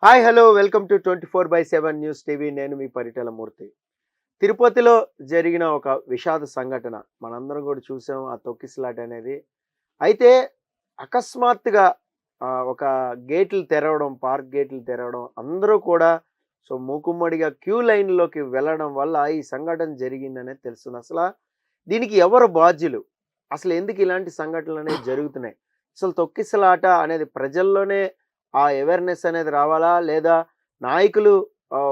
Hi hello welcome to 24/7 news TV. నేను మీ పరిటాల మూర్తి. తిరుపతిలో జరిగిన ఒక విషాద సంఘటన మనందరం కూడా చూసాం. ఆ తొక్కిసలాట అనేది అయితే అకస్మాత్తుగా ఒక గేట్లు తెరవడం, పార్క్ గేట్లు తెరవడం, అందరూ కూడా మూకుమ్మడిగా క్యూ లైన్లోకి వెళ్ళడం వల్ల ఈ సంఘటన జరిగిందనేది తెలుస్తుంది. అసలు దీనికి ఎవరు బాధ్యులు? అసలు ఎందుకు ఇలాంటి సంఘటనలు అనేవి జరుగుతున్నాయి? అసలు తొక్కిసలాట అనేది ప్రజల్లోనే ఆ అవేర్‌నెస్ అనేది రావాలా? లేదా నాయకులు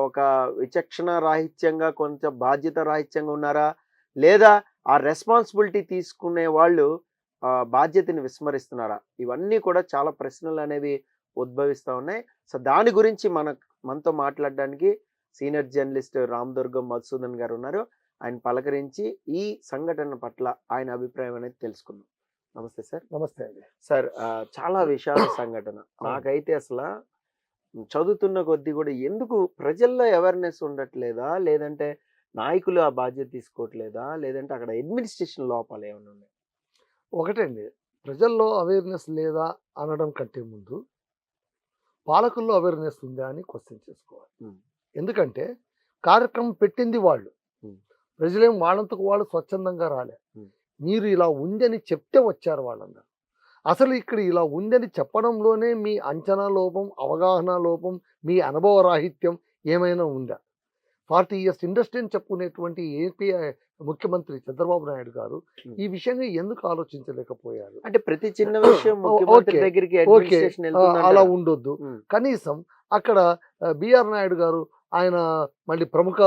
ఒక విచక్షణ రాహిత్యంగా కొంచెం బాధ్యత రాహిత్యంగా ఉన్నారా? లేదా ఆ రెస్పాన్సిబిలిటీ తీసుకునే వాళ్ళు బాధ్యతని విస్మరిస్తున్నారా? ఇవన్నీ కూడా చాలా ప్రశ్నలనేవి ఉద్భవిస్తా ఉన్నాయి. దాని గురించి మనతో మాట్లాడడానికి సీనియర్ జర్నలిస్ట్ రామదుర్గం మధుసూదన్ గారు ఉన్నారు. ఆయన పలకరించి ఈ సంఘటన పట్ల ఆయన అభిప్రాయం అనేది తెలుసుకుందాం. నమస్తే సార్. నమస్తే అండి. సార్ చాలా విషాద సంఘటన. నాకైతే చదువుతున్న కొద్దీ కూడా ఎందుకు ప్రజల్లో అవేర్‌నెస్ ఉండట్లేదా? లేదంటే నాయకులు ఆ బాధ్యత తీసుకోవట్లేదా? లేదంటే అక్కడ అడ్మినిస్ట్రేషన్ లోపాలేమన్నా ఉన్నాయా? ఒకటండి, ప్రజల్లో అవేర్‌నెస్ లేదా అనడం కంటే ముందు పాలకుల్లో అవేర్‌నెస్ ఉందా అని క్వెశ్చన్ చేసుకోవాలి. ఎందుకంటే కార్యక్రమం పెట్టింది వాళ్ళు. ప్రజలేం వాళ్ళంతకు వాళ్ళు స్వచ్ఛందంగా రాలే. మీరు ఇలా ఉందని చెప్తే వచ్చారు వాళ్ళందరూ. అసలు ఇక్కడ ఇలా ఉందని చెప్పడంలోనే మీ అంచనా లోపం, అవగాహన లోపం, మీ అనుభవ రాహిత్యం ఏమైనా ఉందా? 40 ఇయర్స్ ఇండస్ట్రీ అని చెప్పుకునేటువంటి ఏపీ ముఖ్యమంత్రి చంద్రబాబు నాయుడు గారు ఈ విషయంగా ఎందుకు ఆలోచించలేకపోయారు? అంటే ప్రతి చిన్న విషయం ముఖ్యమంత్రి దగ్గరికి అడ్మినిస్ట్రేషన్ అలా ఉండొద్దు. కనీసం అక్కడ బిఆర్ నాయుడు గారు, ఆయన మళ్ళీ ప్రముఖ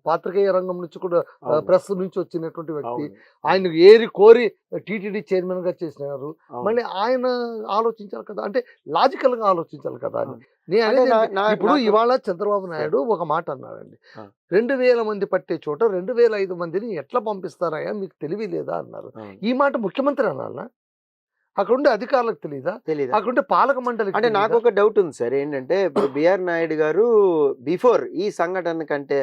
పాత్రికేయ రంగం నుంచి కూడా ప్రెస్ నుంచి వచ్చినటువంటి వ్యక్తి, ఆయన ఏరి కోరి టీటీడీ చైర్మన్ గా చేసినారు. మళ్ళీ ఆయన ఆలోచించాలి కదా, అంటే లాజికల్ గా ఆలోచించాలి కదా అని నేను ఇప్పుడు ఇవాళ చంద్రబాబు నాయుడు ఒక మాట అన్నాడండి. 2000 మంది పట్టే చోట 2005 మందిని ఎట్లా పంపిస్తారయ్యా, మీకు తెలివి లేదా అన్నారు. ఈ మాట ముఖ్యమంత్రి అనాలనా? అక్కడుండే అధికారులకు తెలీదా? అక్కడుండే పాలక మండలి. అంటే నాకు ఒక డౌట్ ఉంది సార్. ఏంటంటే ఇప్పుడు బిఆర్ నాయుడు గారు బిఫోర్ ఈ సంఘటన కంటే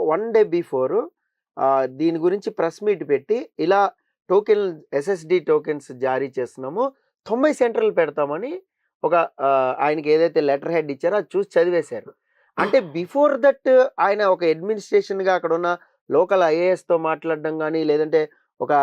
వన్ డే బిఫోర్ దీని గురించి ప్రెస్ మీట్ పెట్టి ఇలా టోకెన్ ఎస్ఎస్డి టోకెన్స్ జారీ చేస్తున్నాము, 90 సెంటర్లు పెడతామని ఒక ఆయనకి ఏదైతే లెటర్ హెడ్ ఇచ్చారో అది చూసి చదివేశారు. అంటే బిఫోర్ దట్ ఆయన ఒక అడ్మినిస్ట్రేషన్ గా అక్కడ ఉన్న లోకల్ ఐఏఎస్ తో మాట్లాడడం కానీ, లేదంటే ఒక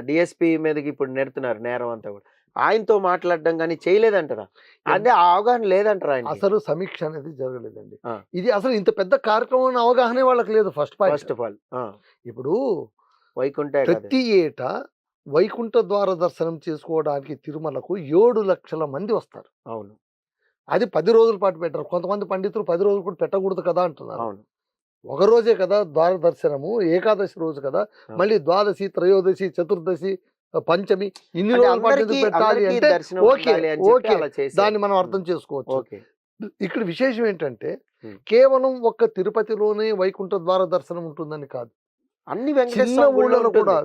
డిఎస్పీ మీదకి ఇప్పుడు నెడుతున్నారు నేరం అంతా కూడా, ఆయనతో మాట్లాడడం కానీ చేయలేదంటారా? అదే అవగాహన లేదంటారా ఆయన? అసలు సమీక్ష అనేది జరగలేదండి. ఇది అసలు ఇంత పెద్ద కార్యక్రమం అవగాహన వాళ్ళకి లేదు. ఫస్ట్ ఆఫ్ ఆల్ ఇప్పుడు వైకుంఠ ప్రతి ఏటా వైకుంఠ ద్వార దర్శనం చేసుకోవడానికి తిరుమలకు 7 లక్షల మంది వస్తారు. అవును. అది 10 రోజుల పాటు పెట్టరు. కొంతమంది పండితులు 10 రోజులు కూడా పెట్టకూడదు కదా అంటున్నారు. అవును. ఒక రోజే కదా ద్వార దర్శనము, ఏకాదశి రోజు కదా, మళ్ళీ ద్వాదశి, త్రయోదశి, చతుర్దశి, పంచమి ఇన్ని రోజుల పాటు పెట్టాలి అంటే ఓకే, దాన్ని మనం అర్థం చేసుకోవచ్చు. ఇక్కడ విశేషం ఏంటంటే కేవలం ఒక్క తిరుపతిలోనే వైకుంఠ ద్వార దర్శనం ఉంటుందని కాదు, అన్ని చిన్న ఊళ్ళలో కూడా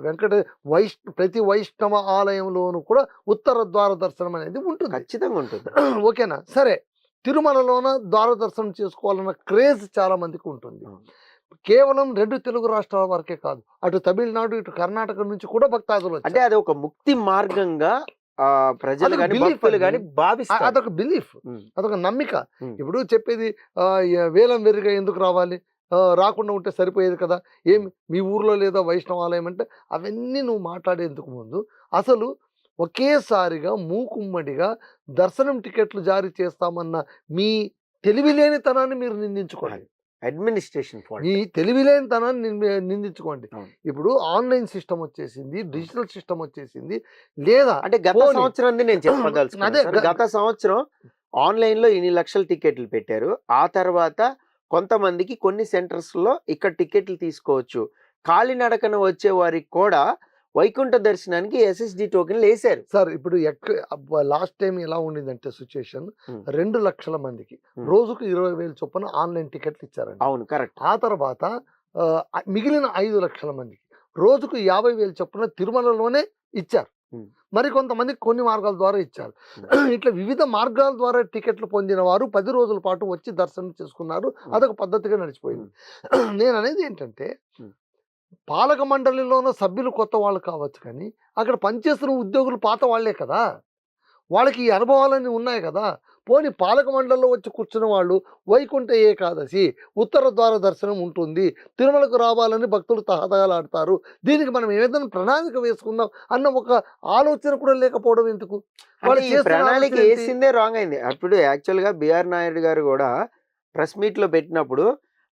ప్రతి వైష్ణవ ఆలయంలోనూ కూడా ఉత్తర ద్వార దర్శనం అనేది ఉంటుంది, ఖచ్చితంగా ఉంటుంది. ఓకేనా? సరే, తిరుమలలోన ద్వార దర్శనం చేసుకోవాలన్న క్రేజ్ చాలా మందికి ఉంటుంది. కేవలం 2 తెలుగు రాష్ట్రాల వరకే కాదు, అటు తమిళనాడు, ఇటు కర్ణాటక నుంచి కూడా భక్తాదులు. అంటే అది ఒక ముక్తి మార్గంగా ప్రజలు కానీ భక్తులు కానీ భావిస్తారు. అదొక బిలీఫ్, అదొక నమ్మిక. ఇప్పుడు చెప్పేది వేలం వెరిగా ఎందుకు రావాలి, రాకుండా ఉంటే సరిపోయేది కదా, ఏమి మీ ఊర్లో లేదా వైష్ణవాలయం అంటే అవన్నీ నువ్వు మాట్లాడేందుకు ముందు అసలు ఒకేసారిగా మూకుమ్మడిగా దర్శనం టికెట్లు జారీ చేస్తామన్న మీ తెలివిలేనితనాన్ని మీరు నిందించుకోండి. అడ్మినిస్ట్రేషన్ ఈ తెలివిలేనితనాన్ని నిందించుకోండి. ఇప్పుడు ఆన్లైన్ సిస్టమ్ వచ్చేసింది, డిజిటల్ సిస్టమ్ వచ్చేసింది. లేదా అంటే గత సంవత్సరం నేను చెప్పదలుచుకున్నాను. గత సంవత్సరం ఆన్లైన్ లో ఇన్ని లక్షల టికెట్లు పెట్టారు. ఆ తర్వాత కొంతమందికి కొన్ని సెంటర్స్ లో ఇక్కడ టికెట్లు తీసుకోవచ్చు, కాలినడకన వచ్చే వారికి కూడా వైకుంఠ దర్శనానికి ఎస్ఎస్డి టోకెన్లు వేశారు సార్. ఇప్పుడు లాస్ట్ టైం ఎలా ఉండిందంటే సిచ్యుయేషన్, 2 లక్షల మందికి రోజుకు 20,000 చొప్పున ఆన్లైన్ టికెట్లు ఇచ్చారండి. అవును, కరెక్ట్. ఆ తర్వాత మిగిలిన 5 లక్షల మందికి రోజుకు 50,000 చొప్పున తిరుమలలోనే ఇచ్చారు. మరి కొంతమంది కొన్ని మార్గాల ద్వారా ఇచ్చారు. ఇట్లా వివిధ మార్గాల ద్వారా టికెట్లు పొందిన వారు 10 రోజుల పాటు వచ్చి దర్శనం చేసుకున్నారు. అదొక పద్ధతిగా నడిచిపోయింది. నేను అనేది ఏంటంటే పాలక మండలిలోనూ సభ్యులు కొత్త వాళ్ళు కావచ్చు, కానీ అక్కడ పనిచేస్తున్న ఉద్యోగులు పాత వాళ్లే కదా, వాళ్ళకి ఈ అనుభవాలన్నీ ఉన్నాయి కదా. పోనీ పాలక మండలిలో వచ్చి కూర్చున్న వాళ్ళు వైకుంఠ ఏకాదశి ఉత్తర ద్వార దర్శనం ఉంటుంది, తిరుమలకు రావాలని భక్తులు తహతహలాడతారు, దీనికి మనం ఏదైనా ప్రణాళిక వేసుకుందాం అన్న ఒక ఆలోచన కూడా లేకపోవడం ఎందుకు? అంటే ఈ ప్రణాళిక వేసిందే రాంగ్ అయింది. అప్పుడు యాక్చువల్ గా బిఆర్ నాయుడు గారు కూడా ప్రెస్ మీట్ లో పెట్టినప్పుడు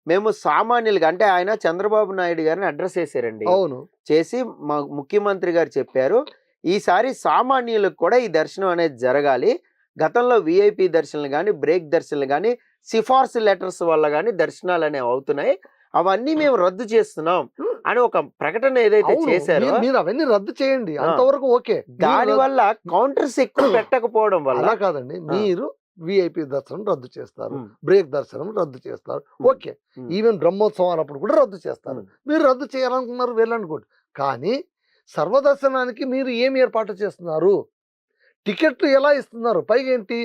మేము సామాన్యులుగా, అంటే ఆయన చంద్రబాబు నాయుడు గారిని అడ్రస్ చేశారండి. అవును, చేసి మా ముఖ్యమంత్రి గారు చెప్పారు, ఈసారి సామాన్యులకు కూడా ఈ దర్శనం అనేది జరగాలి, గతంలో విఐపి దర్శనాలు కానీ బ్రేక్ దర్శనాలు కానీ సిఫార్సు లెటర్స్ వల్ల కానీ దర్శనాలు అనేవి అవుతున్నాయి, అవన్నీ మేము రద్దు చేస్తున్నాం అని ఒక ప్రకటన ఏదైతే చేశారో మీరు అవన్నీ రద్దు చేయండి, అంతవరకు ఓకే. దాని వల్ల కౌంటర్స్ ఎక్కువ పెట్టకపోవడం వల్ల అలా కాదండి, మీరు విఐపి దర్శనం రద్దు చేస్తారు, బ్రేక్ దర్శనం రద్దు చేస్తారు, ఓకే. ఈవెన్ బ్రహ్మోత్సవాలు అప్పుడు కూడా రద్దు చేస్తారు. మీరు రద్దు చేయాలనుకున్నారు, వెళ్ళనుకోండి. కానీ సర్వదర్శనానికి మీరు ఏం ఏర్పాటు చేస్తున్నారు? టికెట్లు ఎలా ఇస్తున్నారు? పైగా ఏంటి,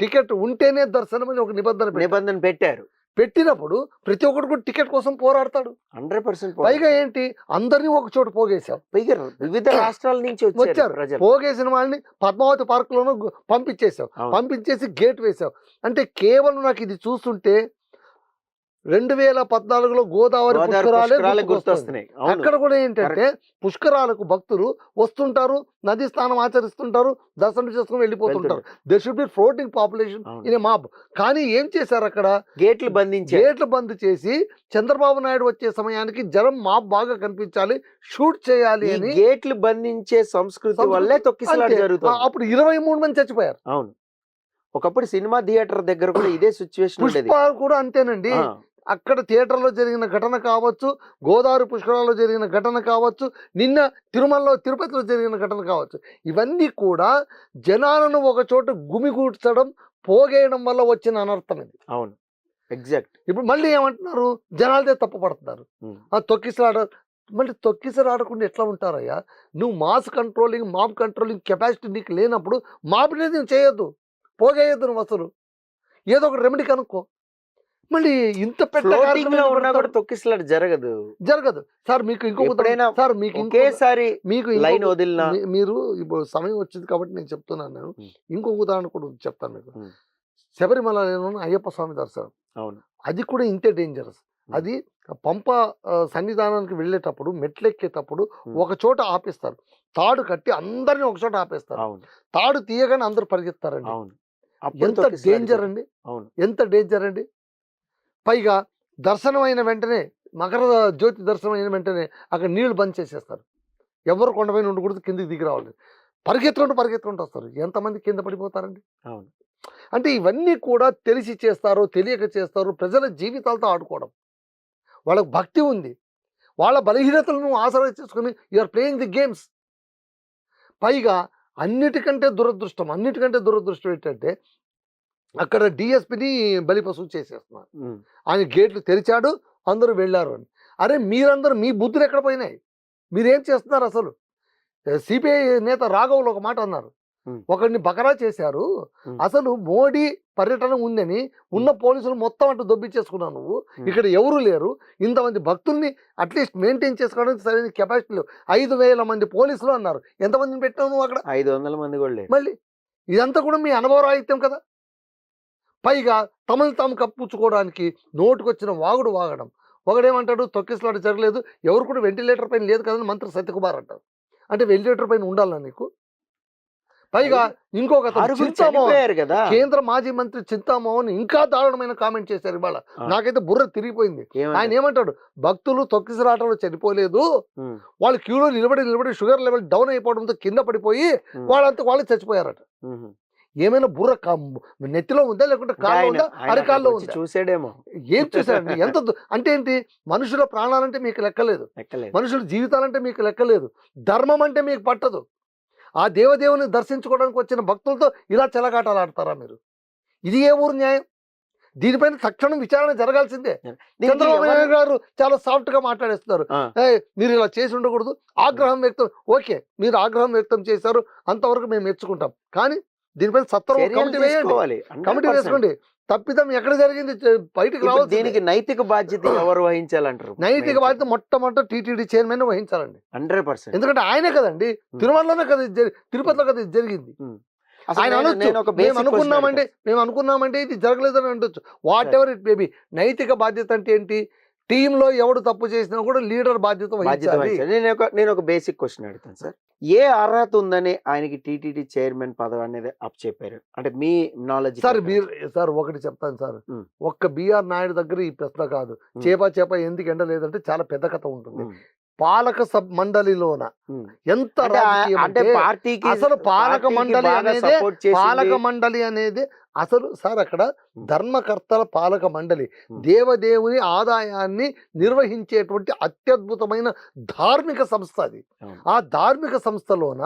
టికెట్ ఉంటేనే దర్శనం అని ఒక నిబంధన పెట్టారు. పెట్టినప్పుడు ప్రతి ఒక్కరు కూడా టికెట్ కోసం పోరాడతాడు 100%. పైగా ఏంటి, అందరినీ ఒక చోట పోగేశావు. పైగా వివిధ రాష్ట్రాల నుంచి వచ్చారు. పోగేసిన వాళ్ళని పద్మావతి పార్క్ లోనూ పంపించేసావు. పంపించేసి గేట్ వేసావు. అంటే కేవలం నాకు ఇది చూస్తుంటే 2014లో గోదావరి పుష్కరాలే గుర్తొస్తున్నాయి. అక్కడ కూడా ఏంటంటే పుష్కరాలకు భక్తులు వస్తుంటారు, నది స్నానం ఆచరిస్తుంటారు, దర్శనం చేసుకుని వెళ్ళిపోతుంటారు. There should be floating population in a map. కానీ ఏం చేశారు, అక్కడ గేట్లు బంద్ చేసి చంద్రబాబు నాయుడు వచ్చే సమయానికి జనం మాప్ బాగా కనిపించాలి, షూట్ చేయాలి అని గేట్లు బంధించే సంస్కృతి వల్లే తొక్కిసలాట జరుగుతుంది. అప్పుడు 23 మంది చచ్చిపోయారు. అవును, ఒకప్పుడు సినిమా థియేటర్ దగ్గర కూడా ఇదే సిచ్యువేషన్. పుష్పాలు కూడా అంతేనండి. అక్కడ థియేటర్లో జరిగిన ఘటన కావచ్చు, గోదావరి పుష్కరాల్లో జరిగిన ఘటన కావచ్చు, నిన్న తిరుపతిలో జరిగిన ఘటన కావచ్చు, ఇవన్నీ కూడా జనాలను ఒక చోట గుమిగూడ్చడం, పోగేయడం వల్ల వచ్చిన అనర్థం ఇది. అవును, ఎగ్జాక్ట్. ఇప్పుడు మళ్ళీ ఏమంటున్నారు, జనాలదే తప్పు పడుతున్నారు. మళ్ళీ తొక్కిసలాడకుండా ఎట్లా ఉంటారయ్యా? నువ్వు mass controlling, mob controlling capacity నీకు లేనప్పుడు మాబ్ అనేది నువ్వు చేయొద్దు, పోగేయద్దు. నువ్వు అసలు ఏదో ఒక రెమెడీ కనుక్కో. మళ్ళీ ఇంత తొక్కిసలాట జరగదు సార్. మీకు ఒకేసారి మీకు లైన్ వదిలినా, మీరు ఇప్పుడు సమయం వచ్చింది కాబట్టి నేను చెప్తున్నాను. ఇంకొక ఉదాహరణ కూడా చెప్తాను మీకు. శబరిమలలో అయ్యప్ప స్వామి దర్శనం, అవును, అది కూడా ఇంతే డేంజరస్. అది పంప సన్నిధానానికి వెళ్ళేటప్పుడు మెట్లెక్కేటప్పుడు ఒక చోట ఆపేస్తారు, తాడు కట్టి అందరినీ ఒక చోట ఆపేస్తారు. తాడు తీయగానే అందరూ పరిగెత్తారండి. ఎంత డేంజర్ అండి, ఎంత డేంజర్ అండి. పైగా దర్శనం అయిన వెంటనే, మకర జ్యోతి దర్శనం అయిన వెంటనే అక్కడ నీళ్లు బంద్ చేసేస్తారు. ఎవరు కొండపైన ఉండకూడదు, కిందికి దిగి రావాలి. పరిగెత్తుకుంటూ వస్తారు. ఎంతమంది కింద పడిపోతారండి. అవును, అంటే ఇవన్నీ కూడా తెలిసి చేస్తారు, తెలియక చేస్తారు. ప్రజల జీవితాలతో ఆడుకోవడం. వాళ్ళకు భక్తి ఉంది, వాళ్ళ బలహీనతలను ఆసరా చేసుకుని యూఆర్ ప్లేయింగ్ ది గేమ్స్. పైగా అన్నిటికంటే దురదృష్టం ఏంటంటే అక్కడ డిఎస్పిని బలిపశువు చేసేస్తున్నారు. ఆయన గేట్లు తెరిచాడు, అందరూ వెళ్ళారు అని. అరే మీరందరూ మీ బుద్ధులు ఎక్కడ పోయినాయి? మీరేం చేస్తున్నారు అసలు? సిపిఐ నేత రాఘవులు ఒక మాట అన్నారు, ఒకరిని బకరా చేశారు. అసలు మోడీ పర్యటన ఉందని ఉన్న పోలీసులు మొత్తం అటు దొబ్బిచ్చేసుకున్నావు నువ్వు. ఇక్కడ ఎవరు లేరు, ఇంతమంది భక్తుల్ని అట్లీస్ట్ మెయింటైన్ చేసుకోవడానికి సరైన కెపాసిటీ లేవు. 5,000 మంది పోలీసులు అన్నారు. ఎంతమందిని పెట్టావు నువ్వు అక్కడ? 500 మంది కూడా లేరు. మళ్ళీ ఇదంతా కూడా మీ అనుభవరాహిత్యం కదా. పైగా తమను తాము కప్పుచ్చుకోవడానికి నోటుకొచ్చిన వాగుడు వాగడం. ఒకడేమంటాడు, తొక్కిసలాట జరగలేదు, ఎవరు కూడా వెంటిలేటర్ పైన లేదు కదని మంత్రి సత్యకుమార్ అంటారు. అంటే వెంటిలేటర్ పైన ఉండాలా నీకు? పైగా ఇంకొక కేంద్ర మాజీ మంత్రి చింతామోహన్ ఇంకా దారుణమైన కామెంట్ చేశారు ఇవాళ. నాకైతే బుర్ర తిరిగిపోయింది. ఆయన ఏమంటాడు, భక్తులు తొక్కిసలాటలో చనిపోలేదు, వాళ్ళు క్యూలో నిలబడి షుగర్ లెవెల్ డౌన్ అయిపోవడంతో కింద పడిపోయి వాళ్ళు చచ్చిపోయారట. ఏమైనా బుర్ర నెత్తిలో ఉందా, లేకుంటే కాల్లో ఉందా, అరికాల్లో ఉందా? చూసాడేమో. ఏం చూసాడండి? ఎంత అంటే ఏంటి, మనుషుల ప్రాణాలంటే మీకు లెక్కలేదు, మనుషుల జీవితాలంటే మీకు లెక్కలేదు, ధర్మం అంటే మీకు పట్టదు. ఆ దేవదేవుని దర్శించుకోవడానికి వచ్చిన భక్తులతో ఇలా చెలగాటాలు ఆడతారా మీరు? ఇది ఏ ఊరు న్యాయం? దీనిపైన తక్షణం విచారణ జరగాల్సిందే. చంద్రబాబు నాయుడు గారు చాలా సాఫ్ట్ గా మాట్లాడేస్తున్నారు. మీరు ఇలా చేసి ఉండకూడదు, ఆగ్రహం వ్యక్తం. ఓకే, మీరు ఆగ్రహం వ్యక్తం చేశారు, అంతవరకు మేము మెచ్చుకుంటాం. కానీ దీనిపైన సత్వరం కమిటీ వేసుకోండి. తప్పిదం ఎక్కడ జరిగింది బయటకు రావాలి. దీనికి నైతిక బాధ్యత ఎవరు వహించాలంటారు? నైతిక బాధ్యత మొట్టమొదటి టీటీడీ చైర్మన్ వహించాలండి. 100%. ఎందుకంటే ఆయనే కదండి, తిరుమలలోనే కదా, తిరుపతిలో కదా జరిగింది. అసలు ఆయన నేను- అనొచ్చు నేను ఒక మేము basic question అనుకున్నామంటే ఇది జరగలేదని అనొచ్చు. What ever it maybe. నైతిక బాధ్యత అంటే ఏంటి? టీంలో ఎవడు తప్పు చేసినా కూడా లీడర్ బాధ్యత బాధ్యత వహించాలి. వహించాలి. నేను ఒక బేసిక్ క్వశ్చన్ అడుగుతాను సార్. ఏ అర్హత ఉందని ఆయనకి టీటీడీ చైర్మన్ పదవి అనేది అప్ చెప్పారు అంటే మీ నాలెడ్జ్ సార్ సార్ ఒకటి చెప్తాను సార్, ఒక్క బిఆర్ నాయుడు దగ్గర ఈ ప్రశ్న కాదు. చేప ఎందుకు ఎండలేదంటే చాలా పెద్ద కథ ఉంటుంది. పాలక సబ్ మండలిలోన ఎంత రాజకీయం అంటే అంటే పార్టీకి అసలు పాలక పార్టీకి మండలి బాగా అనేదే support చేసింది. పాలక మండలి అనేది అసలు సార్ అక్కడ ధర్మకర్తల పాలక మండలి దేవదేవుని ఆదాయాన్ని నిర్వహించేటువంటి అత్యద్భుతమైన ధార్మిక సంస్థ అది. అవును. ఆ ధార్మిక సంస్థలోన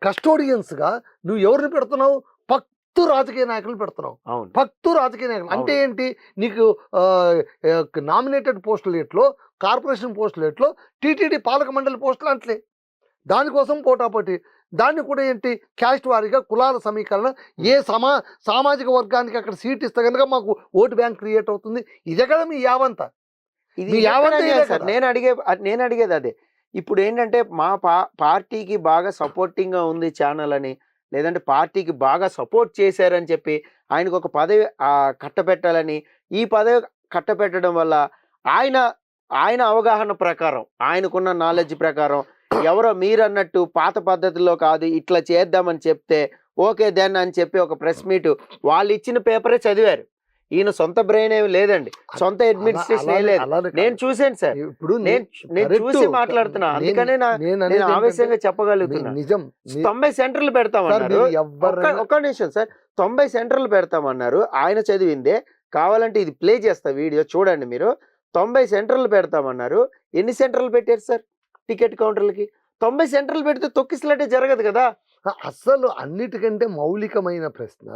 కస్టోడియన్స్ గా నువ్వు ఎవరిని పెడుతున్నావు? భక్తు రాజకీయ నాయకులు పెడుతున్నావు. అవును. భక్తు రాజకీయ నాయకులు అంటే అవును. ఏంటి? నీకు నామినేటెడ్ పోస్టులు ఎట్లో, కార్పొరేషన్ పోస్టులు ఎట్లో, టీటీడీ పాలక మండలి పోస్టులు అంటలే. దానికోసం పోటాపోటీ. దాన్ని కూడా ఏంటి? క్యాస్ట్ వారీగా కులాల సమీకరణ, ఏ సామాజిక వర్గానికి అక్కడ సీట్ ఇస్తే కనుక మాకు ఓటు బ్యాంక్ క్రియేట్ అవుతుంది. ఇదే కదా మీ యావంతా. ఇది మీ ఎక్కడ యావంతా అడిగాను ఇదే సార్. కదా. నేను అడిగేది అదే. ఇప్పుడు ఏంటంటే మా పార్టీకి బాగా సపోర్టింగ్ గా ఉంది ఛానల్ అని, లేదంటే పార్టీకి బాగా సపోర్ట్ చేశారని చెప్పి ఆయనకు ఒక పదవి కట్టబెట్టాలని, ఈ పదవి కట్టబెట్టడం వల్ల ఆయన అవగాహన ప్రకారం, ఆయనకున్న నాలెడ్జ్ ప్రకారం ఎవరో మీరన్నట్టు పాత పద్ధతిలో కాదు ఇట్లా చేద్దామని చెప్తే ఓకే దెన్ అని చెప్పి ఒక ప్రెస్ మీట్ వాళ్ళు ఇచ్చిన పేపరే చదివారు. ఈయన సొంత బ్రెయిన్ ఏమి లేదండి, సొంత అడ్మినిస్ట్రేషన్ ఏం లేదు. నేను చూసాను సార్, ఇప్పుడు నేను చూసి మాట్లాడుతున్నా. అందుకనే నేను ఆవేశంగా చెప్పగలుగుతున్నా. నిజం 90 సెంటర్లు పెడతామన్నారు. ఒక్క నిమిషం సార్, 90 సెంటర్లు పెడతామన్నారు. ఆయన చదివిందే. కావాలంటే ఇది ప్లే చేస్తా వీడియో చూడండి మీరు. 90 సెంటర్లు పెడతామన్నారు. ఎన్ని సెంటర్లు పెట్టారు సార్ టికెట్ కౌంటర్లకి? 90 సెంటర్లు పెడితే తొక్కిసలాటే జరగదు కదా. అసలు అన్నిటికంటే మౌలికమైన ప్రశ్న,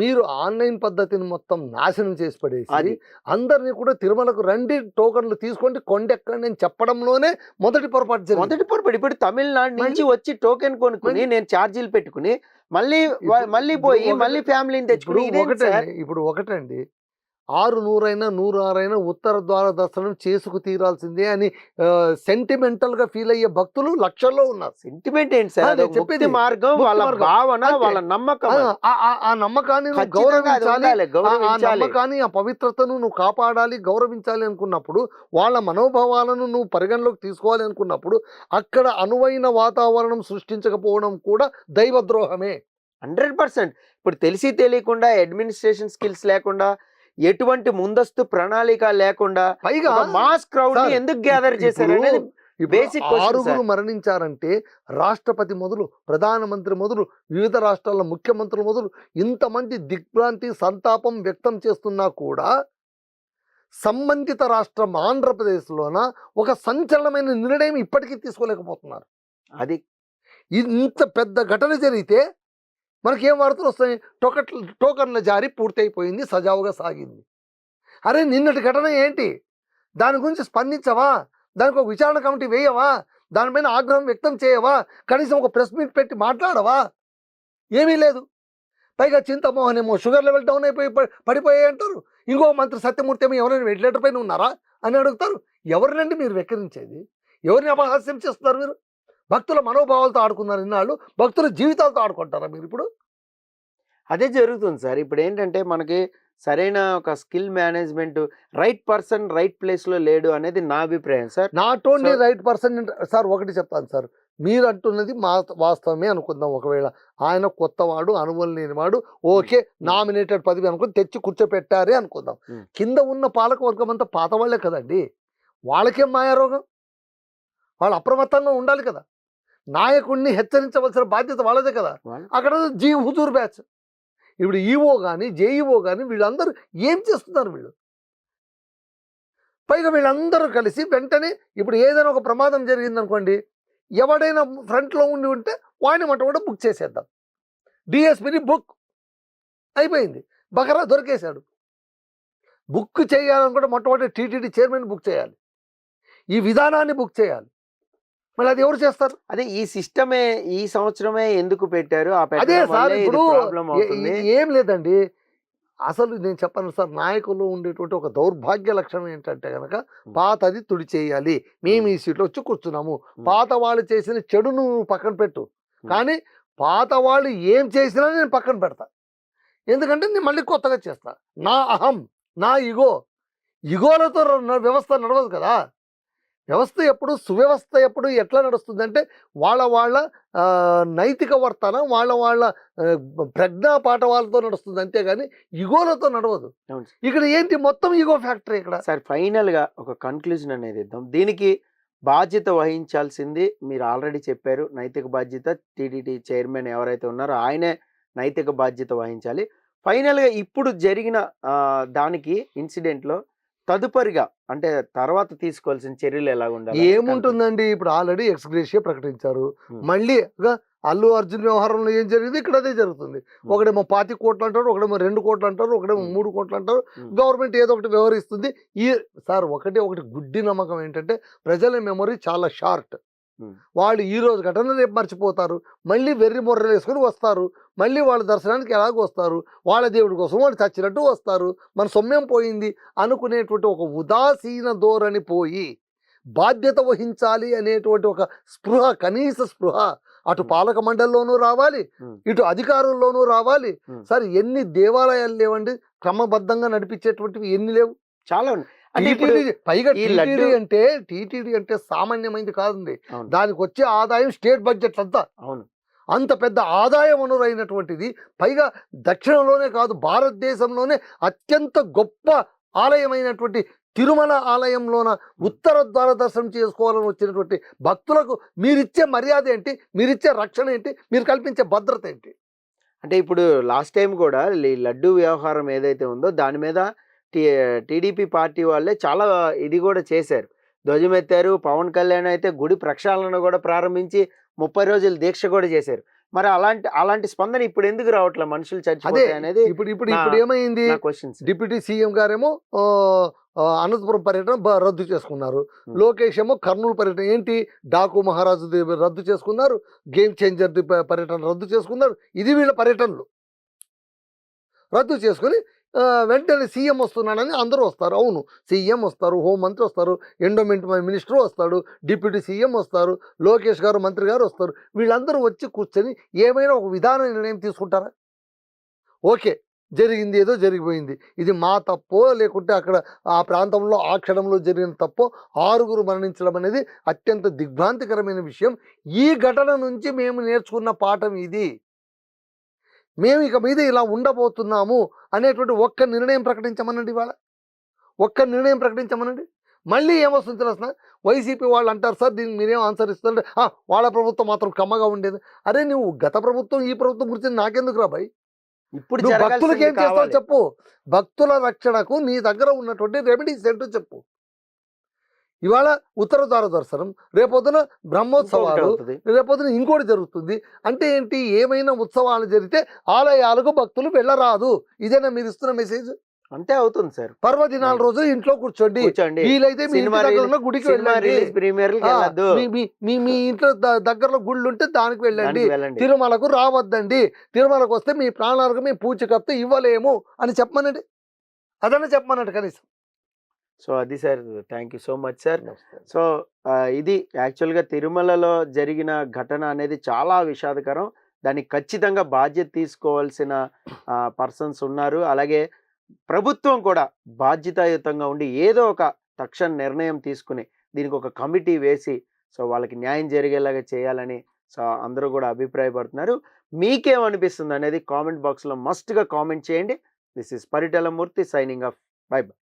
మీరు ఆన్లైన్ పద్ధతిని మొత్తం నాశనం చేసి పడేసి అందరినీ కూడా తిరుమలకు రండి టోకన్లు తీసుకోండి కొండెక్కండి అని చెప్పడంలోనే మొదటి పొరపాటు జరిగింది. మొదటి పొరపాటు. ఇప్పుడు తమిళనాడు నుంచి వచ్చి టోకెన్ కొనుక్కుని నేను ఛార్జీలు పెట్టుకుని మళ్ళీ పోయి మళ్ళీ ఫ్యామిలీని తెచ్చుకుని ఇప్పుడు ఒకటండి 600 106 ఉత్తర ద్వార దర్శనం చేసుకు తీరాల్సిందే అని సెంటిమెంటల్ గా ఫీల్ అయ్యే భక్తులు లక్షల్లో ఉన్నారు. సెంటిమెంట్ ఏంటి సార్? చెప్పేది మార్గం, వాళ్ళ భావన, వాళ్ళ నమ్మకం. ఆ నమ్మకాన్ని నువ్వు గౌరవించాలి, ఆ నమ్మకాన్ని ఆ పవిత్రతను నువ్వు కాపాడాలి, గౌరవించాలి అనుకున్నప్పుడు, వాళ్ళ మనోభావాలను నువ్వు పరిగణలోకి తీసుకోవాలి అనుకున్నప్పుడు అక్కడ అనువైన వాతావరణం సృష్టించకపోవడం కూడా దైవద్రోహమే. 100%. ఇప్పుడు తెలిసి తెలియకుండా అడ్మినిస్ట్రేషన్ స్కిల్స్ లేకుండా, ఎటువంటి ముందస్తు ప్రణాళిక లేకుండా పైగా మాస్ క్రౌడ్ ని ఎందుకు గ్యాదర్ చేశారు అనేది బేసిక్ క్వశ్చన్. 6 మరణించారంటే రాష్ట్రపతి మొదలు, ప్రధానమంత్రి మొదలు, వివిధ రాష్ట్రాల ముఖ్యమంత్రులు మొదలు ఇంతమంది దిగ్భ్రాంతి సంతాపం వ్యక్తం చేస్తున్నా కూడా సంబంధిత రాష్ట్రం ఆంధ్రప్రదేశ్లోన ఒక సంచలనమైన నిర్ణయం ఇప్పటికీ తీసుకోలేకపోతున్నారు. అది ఇంత పెద్ద ఘటన జరిగితే మనకేం వార్తలు వస్తాయి? టోకన్ల జారీ పూర్తయిపోయింది, సజావుగా సాగింది. అరే నిన్నటి ఘటన ఏంటి? దాని గురించి స్పందించవా? దానికి ఒక విచారణ కమిటీ వేయవా? దానిపైన ఆగ్రహం వ్యక్తం చేయవా? కనీసం ఒక ప్రెస్ మీట్ పెట్టి మాట్లాడవా? ఏమీ లేదు. పైగా చింతమోహన్ ఏమో షుగర్ లెవెల్ డౌన్ అయిపోయి పడిపోయాయి అంటారు. ఇంకో మంత్రి సత్యమూర్తి ఏమో ఎవరైనా వెంటిలేటర్ పైన ఉన్నారా అని అడుగుతారు. ఎవరినండి మీరు వెక్కిరించేది? ఎవరిని అపహాస్యం చేస్తున్నారు మీరు? భక్తుల మనోభావాలతో ఆడుకున్నారు ఇన్నాళ్ళు, భక్తుల జీవితాలతో ఆడుకుంటారా మీరు ఇప్పుడు? అదే జరుగుతుంది సార్. ఇప్పుడు ఏంటంటే మనకి సరైన ఒక skill management, right person right place లో లేడు అనేది నా అభిప్రాయం sir. Not only right person sir. ఒకటి చెప్తాను సార్, మీరు అంటున్నది వాస్తవమే అనుకుందాం. ఒకవేళ ఆయన కొత్తవాడు, అనుభవం లేనివాడు, ఓకే నామినేటెడ్ పదవి అనుకుని తెచ్చి కూర్చోపెట్టారే అనుకుందాం. కింద ఉన్న పాలక వర్గం అంతా పాత వాళ్ళే కదండి. వాళ్ళకేం మాయారోగం? వాళ్ళు అప్రమత్తంగా ఉండాలి కదా. నాయకుడిని హెచ్చరించవలసిన బాధ్యత వాళ్ళదే కదా. అక్కడ హుజూర్ బ్యాచ్, ఇప్పుడు ఈఓ కానీ జేఈఓ కానీ వీళ్ళందరూ ఏం చేస్తున్నారు? వీళ్ళు పైగా వీళ్ళందరూ కలిసి వెంటనే ఇప్పుడు ఏదైనా ఒక ప్రమాదం జరిగింది అనుకోండి, ఎవడైనా ఫ్రంట్లో ఉండి ఉంటే వాడిని కూడా బుక్ చేసేద్దాం. డిఎస్పీని బుక్ అయిపోయింది, బకరా దొరికేశాడు. బుక్ చేయాలనుకుంటే మొట్టమొదటి టీటీడీ చైర్మన్ బుక్ చేయాలి, ఈ విధానాన్ని బుక్ చేయాలి. మళ్ళీ అది ఎవరు చేస్తారు? అదే ఈ సిస్టమే ఈ సంవత్సరమే ఎందుకు పెట్టారు? అదే సార్, ఇప్పుడు ఏం లేదండి. అసలు నేను చెప్పను సార్, నాయకులు ఉండేటువంటి ఒక దౌర్భాగ్య లక్షణం ఏంటంటే కనుక పాతది తుడి చేయాలి. మేము ఈ సీట్లో వచ్చి కూర్చున్నాము, పాత వాళ్ళు చేసిన చెడును పక్కన పెట్టు, కానీ పాత వాళ్ళు ఏం చేసినా నేను పక్కన పెడతా. ఎందుకంటే నేను మళ్ళీ కొత్తగా చేస్తా. నా అహం, నా ఇగోలతో వ్యవస్థ నడవదు కదా. వ్యవస్థ ఎప్పుడు సువ్యవస్థ ఎప్పుడు ఎట్లా నడుస్తుందంటే వాళ్ళ నైతిక వర్తన వాళ్ళ ప్రజ్ఞా పాఠవాలతో నడుస్తుంది, అంతేగాని ఇగోలతో నడవదు. అవును. ఇక్కడ ఏంటి మొత్తం ఇగో ఫ్యాక్టరీ ఇక్కడ. సార్ ఫైనల్ గా ఒక కన్క్లూజన్ అనేది ఇద్దాం. దీనికి బాధ్యత వహించాల్సింది మీరు ఆల్రెడీ చెప్పారు. నైతిక బాధ్యత టీటీడీ చైర్మన్ ఎవరైతే ఉన్నారో ఆయనే నైతిక బాధ్యత వహించాలి. ఫైనల్ గా ఇప్పుడు జరిగిన దానికి ఇన్సిడెంట్ లో తదుపరిగా అంటే తర్వాత తీసుకోవాల్సిన చర్యలు ఎలా ఉండాలి? ఏముంటుందండి, ఇప్పుడు ఆల్రెడీ ఎక్స్గ్రేషియా ప్రకటించారు. మళ్ళీ అల్లు అర్జున్ వ్యవహారంలో ఏం జరిగింది ఇక్కడ అదే జరుగుతుంది. ఒకడేమో 25 కోట్లు అంటారు, ఒకడేమో 2 కోట్లు అంటారు, ఒకడేమో 3 కోట్లు అంటారు. గవర్నమెంట్ ఏదో ఒకటి వ్యవహరిస్తుంది. సార్ ఒకటి గుడ్డి నమ్మకం ఏంటంటే ప్రజల మెమొరీ చాలా షార్ట్. వాళ్ళు ఈ రోజు ఘటన రేపు మర్చిపోతారు, మళ్ళీ వెర్రి మొర్రలు వేసుకొని వస్తారు, మళ్ళీ వాళ్ళ దర్శనానికి ఎలాగో వస్తారు, వాళ్ళ దేవుడి కోసం వాళ్ళు చచ్చినట్టు వస్తారు, మన సొమ్యం పోయింది అనుకునేటువంటి ఒక ఉదాసీన ధోరణి పోయి బాధ్యత వహించాలి అనేటువంటి ఒక స్పృహ, కనీస స్పృహ అటు పాలక మండలిలోనూ రావాలి, ఇటు అధికారుల్లోనూ రావాలి. సార్ ఎన్ని దేవాలయాలు లేవండి క్రమబద్ధంగా నడిపించేటువంటివి, ఎన్ని లేవు, చాలా ఉన్నాయి. పైగా టీటీడీ అంటే సామాన్యమైనది కాదండి. దానికి వచ్చే ఆదాయం స్టేట్ బడ్జెట్ అంతా. అవును, అంత పెద్ద ఆదాయ వనరైనటువంటిది. పైగా దక్షిణంలోనే కాదు భారతదేశంలోనే అత్యంత గొప్ప ఆలయమైనటువంటి తిరుమల ఆలయంలోన ఉత్తర ద్వార దర్శనం చేసుకోవాలని వచ్చినటువంటి భక్తులకు మీరిచ్చే మర్యాద ఏంటి, మీరిచ్చే రక్షణ ఏంటి, మీరు కల్పించే భద్రత ఏంటి? అంటే ఇప్పుడు లాస్ట్ టైం కూడా లడ్డు వ్యవహారం ఏదైతే ఉందో దాని మీద టీడీపీ పార్టీ వాళ్ళే చాలా ఇది కూడా చేశారు, ధ్వజమెత్తారు. పవన్ కళ్యాణ్ అయితే గుడి ప్రక్షాళన కూడా ప్రారంభించి 30 రోజులు దీక్ష కూడా చేశారు. మరి అలాంటి స్పందన ఇప్పుడు ఎందుకు రావట్లేదు? మనుషులు చచ్చిపోతాయి అనేది ఇప్పుడు ఏమైంది? డిప్యూటీ సీఎం గారేమో అనంతపురం పర్యటన రద్దు చేసుకున్నారు. లోకేష్ ఏమో కర్నూలు పర్యటన ఏంటి డాకు మహారాజు రద్దు చేసుకున్నారు, గేమ్ చేంజర్ పర్యటన రద్దు చేసుకున్నారు. ఇది వీళ్ళ పర్యటనలు రద్దు చేసుకుని వెంటనే సీఎం వస్తున్నాడని అందరూ వస్తారు. అవును, సీఎం వస్తారు, హోంమంత్రి వస్తారు, ఎండోమెంట్ మినిస్టర్ వస్తాడు, డిప్యూటీ సీఎం వస్తారు, లోకేష్ గారు మంత్రి గారు వస్తారు. వీళ్ళందరూ వచ్చి కూర్చొని ఏమైనా ఒక విధాన నిర్ణయం తీసుకుంటారా? ఓకే, జరిగింది ఏదో జరిగిపోయింది, ఇది మా తప్పో లేకుంటే అక్కడ ఆ ప్రాంతంలో ఆ క్షణంలో జరిగిన తప్పో 6 మరణించడం అనేది అత్యంత దిగ్భ్రాంతికరమైన విషయం. ఈ ఘటన నుంచి మేము నేర్చుకున్న పాఠం ఇది, మేము ఇక మీద ఇలా ఉండబోతున్నాము అనేటువంటి ఒక్క నిర్ణయం ప్రకటించమనండి. ఇవాళ ఒక్క నిర్ణయం ప్రకటించమనండి. మళ్ళీ ఏమొస్తుంది తెలుసిన, వైసీపీ వాళ్ళు అంటారు సార్ దీనికి మీరేం ఆన్సర్ ఇస్తారంటే వాళ్ళ ప్రభుత్వం మాత్రం కమ్మగా ఉండేది. అరే నువ్వు గత ప్రభుత్వం ఈ ప్రభుత్వం గురించి నాకెందుకు రా భయ్? ఇప్పుడు భక్తులకి ఏం చేస్తావు చెప్పు, భక్తుల రక్షణకు నీ దగ్గర ఉన్నటువంటి రెమెడీస్ ఏంటో చెప్పు. ఇవాళ ఉత్తర ద్వార దర్శనం, రేపొద్దున బ్రహ్మోత్సవాలు, రేపొద్దున ఇంకోటి జరుగుతుంది. అంటే ఏంటి, ఏమైనా ఉత్సవాలు జరిగితే ఆలయాలకు భక్తులు వెళ్ళరాదు, ఇదేనా మీరు ఇస్తున్న మెసేజ్? అంతే అవుతుంది సార్. పర్వదినాల రోజు ఇంట్లో కూర్చోండి, వీలైతే మీ దగ్గర గుడికి వెళ్ళండి, మీ ఇంట్లో దగ్గరలో గుళ్ళు ఉంటే దానికి వెళ్ళండి, తిరుమలకు రావద్దండి, తిరుమలకు వస్తే మీ ప్రాణాలకు మీ పూచికత్తు ఇవ్వలేము అని చెప్పమనండి. అదన్నా చెప్పమన్నట్టు కనీసం. సో అది sir, thank you so much sir. So ఇది యాక్చువల్గా తిరుమలలో జరిగిన ఘటన అనేది చాలా విషాదకరం. దానికి ఖచ్చితంగా బాధ్యత తీసుకోవాల్సిన పర్సన్స్ ఉన్నారు. అలాగే ప్రభుత్వం కూడా బాధ్యతాయుతంగా ఉండి ఏదో ఒక తక్షణ నిర్ణయం తీసుకుని దీనికి ఒక కమిటీ వేసి సో వాళ్ళకి న్యాయం జరిగేలాగా చేయాలని సో అందరూ కూడా అభిప్రాయపడుతున్నారు. మీకేమనిపిస్తుంది అనేది కామెంట్ బాక్స్లో మస్ట్గా కామెంట్ చేయండి. This is Paritala Murthy signing off. By by.